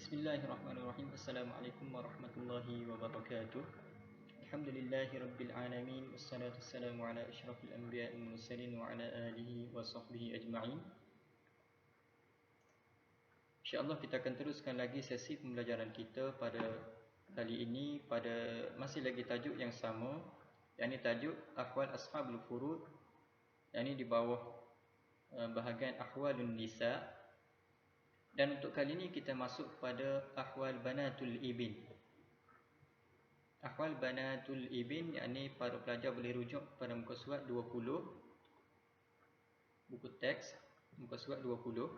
Bismillahirrahmanirrahim. Assalamualaikum warahmatullahi wabarakatuh. Alhamdulillahi rabbil alamin. Wassalatu wassalamu ala asyrafil anbiya'i wal mursalin wa ala alihi wa sahbihi ajma'in. InsyaAllah kita akan teruskan lagi sesi pembelajaran kita pada kali ini pada masih lagi tajuk yang sama, yakni tajuk Ahwal Ashabul Furud, yakni di bawah bahagian Ahwalun Nisa. Dan untuk kali ini kita masuk pada Ahwal Banatul Ibn. Ahwal Banatul Ibn, yakni para pelajar boleh rujuk pada muka surat 20, buku teks muka surat 20.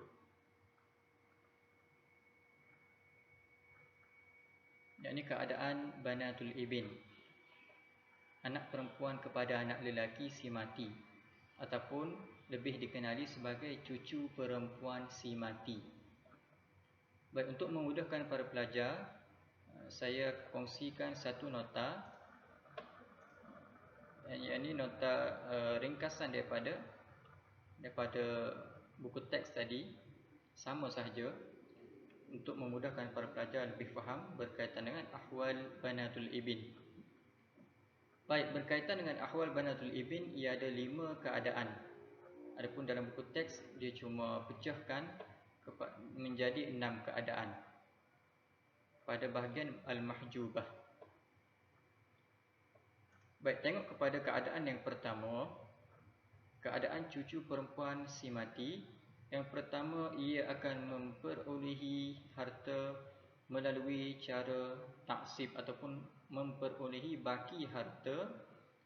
Yakni keadaan Banatul Ibn, anak perempuan kepada anak lelaki si mati, ataupun lebih dikenali sebagai cucu perempuan si mati. Baik, untuk memudahkan para pelajar, saya kongsikan satu nota, yakni nota ringkasan daripada buku teks tadi, sama sahaja, untuk memudahkan para pelajar lebih faham berkaitan dengan Ahwal Banatul Ibn. Baik, berkaitan dengan Ahwal Banatul Ibn, ia ada 5 keadaan. Adapun dalam buku teks dia cuma pecahkan menjadi 6 keadaan pada bahagian Al-Mahjubah. Baik, tengok kepada keadaan yang pertama, keadaan cucu perempuan si mati. Yang pertama, ia akan memperolehi harta melalui cara taksib ataupun memperolehi baki harta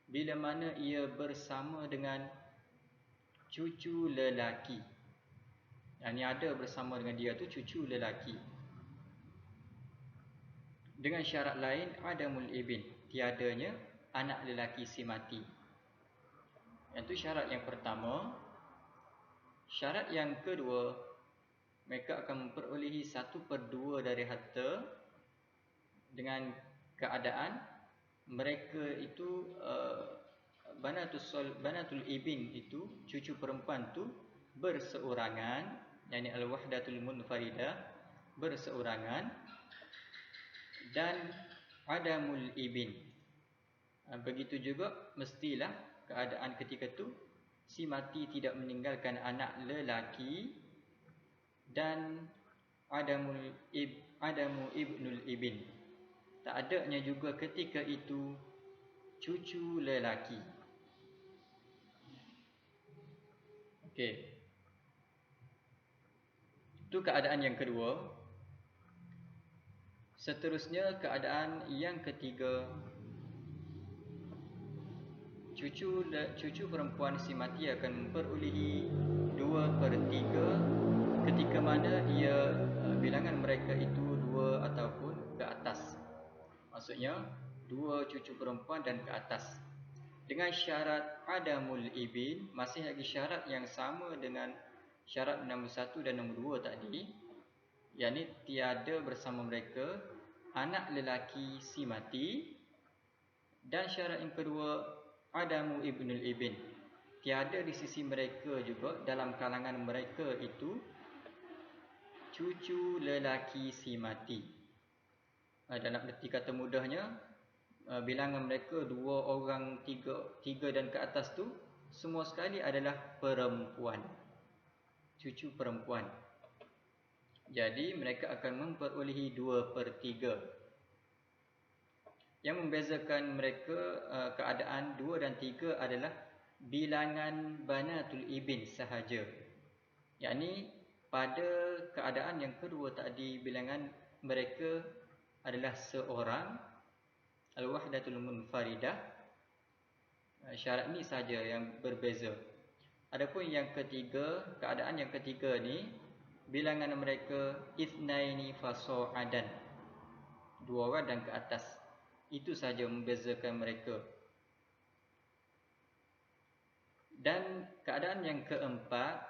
bila mana ia bersama dengan cucu lelaki. Yang ni ada bersama dengan dia tu cucu lelaki. Dengan syarat lain, adamul ibn, tiadanya anak lelaki si mati. Yang tu syarat yang pertama. Syarat yang kedua, mereka akan memperolehi 1/2 dari harta dengan keadaan mereka itu Banatul Ibn itu, cucu perempuan tu berseorangan, yakni al-wahdatul munfaridah, berseorangan, dan adamul ibn. Begitu juga mestilah keadaan ketika tu si mati tidak meninggalkan anak lelaki, dan adamu ibnul ibn, tak adanya juga ketika itu cucu lelaki. Okey, itu keadaan yang kedua. Seterusnya, keadaan yang ketiga, cucu perempuan si mati akan memperolehi 2/3 ketika mana ia bilangan mereka itu 2 ataupun ke atas. Maksudnya 2 cucu perempuan dan ke atas. Dengan syarat adamul ibn, masih lagi syarat yang sama dengan syarat nombor 1 dan nombor 2 tadi, yakni tiada bersama mereka anak lelaki si mati. Dan syarat yang kedua, adamu ibnul ibn, tiada di sisi mereka juga, dalam kalangan mereka itu, cucu lelaki si mati. Dalam erti kata mudahnya, bilangan mereka 2 orang, 3 dan ke atas tu semua sekali adalah perempuan, cucu perempuan. Jadi mereka akan memperolehi 2/3. Yang membezakan mereka keadaan 2 dan 3 adalah bilangan Banatul Ibn sahaja. Yakni pada keadaan yang kedua tadi, bilangan mereka adalah seorang, al-wahdatul munfaridah. Syarat ni saja yang berbeza. Adapun yang ketiga, keadaan yang ketiga ni, bilangan mereka ithnaini fasa'adan, 2 orang dan ke atas. Itu saja membezakan mereka. Dan keadaan yang keempat,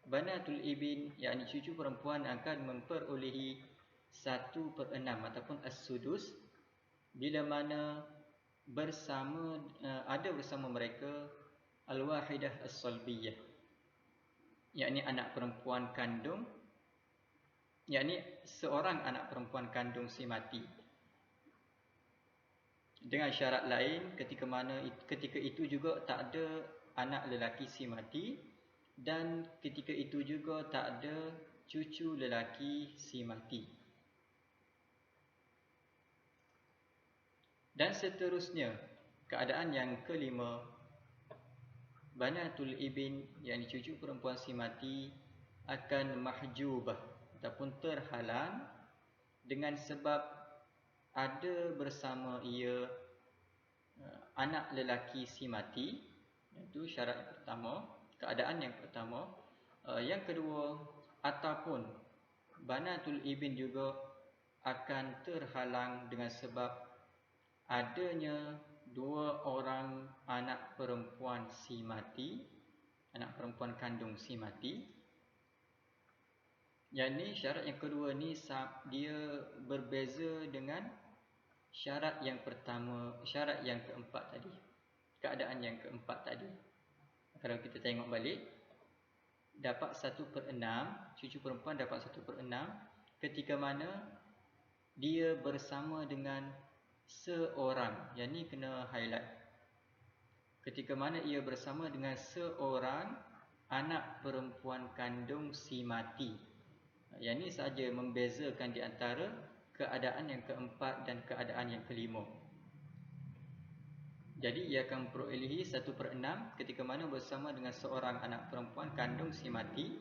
Banatul Ibn, yakni cucu perempuan akan memperolehi 1/6 ataupun as-sudus bila mana ada bersama mereka al-wahidah as-salbiyah, yakni anak perempuan kandung yakni seorang anak perempuan kandung si mati. Dengan syarat lain, ketika itu juga tak ada anak lelaki si mati, dan ketika itu juga tak ada cucu lelaki si mati. Dan seterusnya, keadaan yang kelima, banatul ibn, yakni cucu perempuan si mati, akan mahjubah ataupun terhalang dengan sebab ada bersama ia anak lelaki si mati. Itu syarat yang pertama, keadaan yang pertama. Yang kedua, ataupun banatul ibn juga akan terhalang dengan sebab adanya dua orang anak perempuan si mati, anak perempuan kandung si mati. Yang ni syarat yang kedua ni dia berbeza dengan syarat yang pertama, syarat yang keempat tadi, keadaan yang keempat tadi. Kalau kita tengok balik, dapat 1/6, cucu perempuan dapat 1/6 ketika mana dia bersama dengan seorang. Yang ni kena highlight. Ketika mana ia bersama dengan seorang anak perempuan kandung si mati. Yang ni sahaja membezakan di antara keadaan yang keempat dan keadaan yang kelima. Jadi ia akan memperolehi 1/6 ketika mana bersama dengan seorang anak perempuan kandung si mati,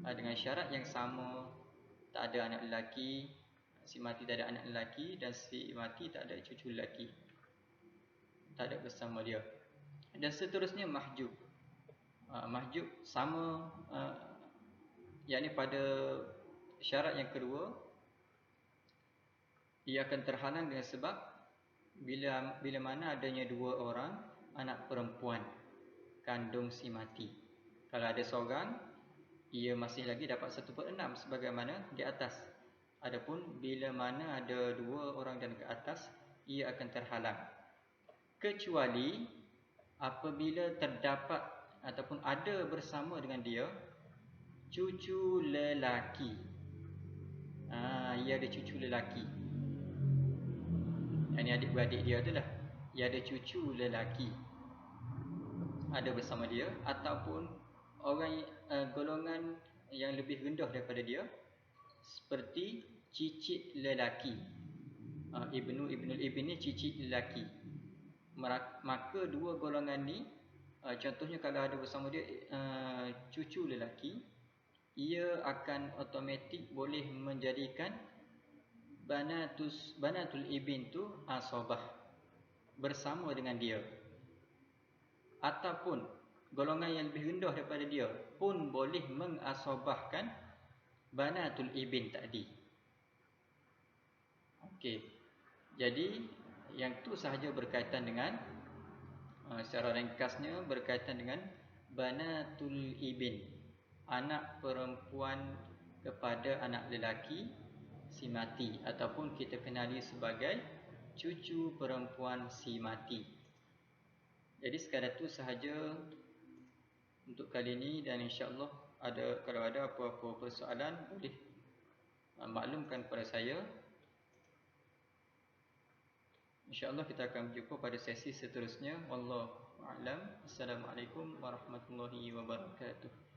dengan syarat yang sama, tak ada anak lelaki, si mati tak ada anak lelaki, dan si mati tak ada cucu lelaki, tak ada bersama dia. Dan seterusnya mahjub. Mahjub sama, yakni pada syarat yang kedua, ia akan terhalang dengan sebab bila mana adanya dua orang anak perempuan kandung si mati. Kalau ada seorang, ia masih lagi dapat 1/6 sebagaimana di atas. Adapun bila mana ada dua orang dan ke atas, ia akan terhalang. Kecuali apabila terdapat ataupun ada bersama dengan dia cucu lelaki. Ia ada cucu lelaki. Yang ni adik-beradik dia tu lah. Ia ada cucu lelaki ada bersama dia, ataupun orang golongan yang lebih rendah daripada dia, seperti cicit lelaki. Ibnul ibn ni cicit lelaki. Maka dua golongan ni, contohnya kalau ada bersama dia cucu lelaki, ia akan automatik boleh menjadikan banatul ibn tu asabah bersama dengan dia. Ataupun golongan yang lebih rendah daripada dia pun boleh mengasabahkan banatul ibn tadi. Okey. Jadi yang tu sahaja berkaitan dengan, secara ringkasnya berkaitan dengan banatul ibn, anak perempuan kepada anak lelaki si mati, ataupun kita kenali sebagai cucu perempuan si mati. Jadi sekadar tu sahaja untuk kali ini, dan insya-Allah kalau ada apa-apa persoalan boleh maklumkan kepada saya. InsyaAllah kita akan berjumpa pada sesi seterusnya. Wallahu a'lam. Assalamualaikum warahmatullahi wabarakatuh.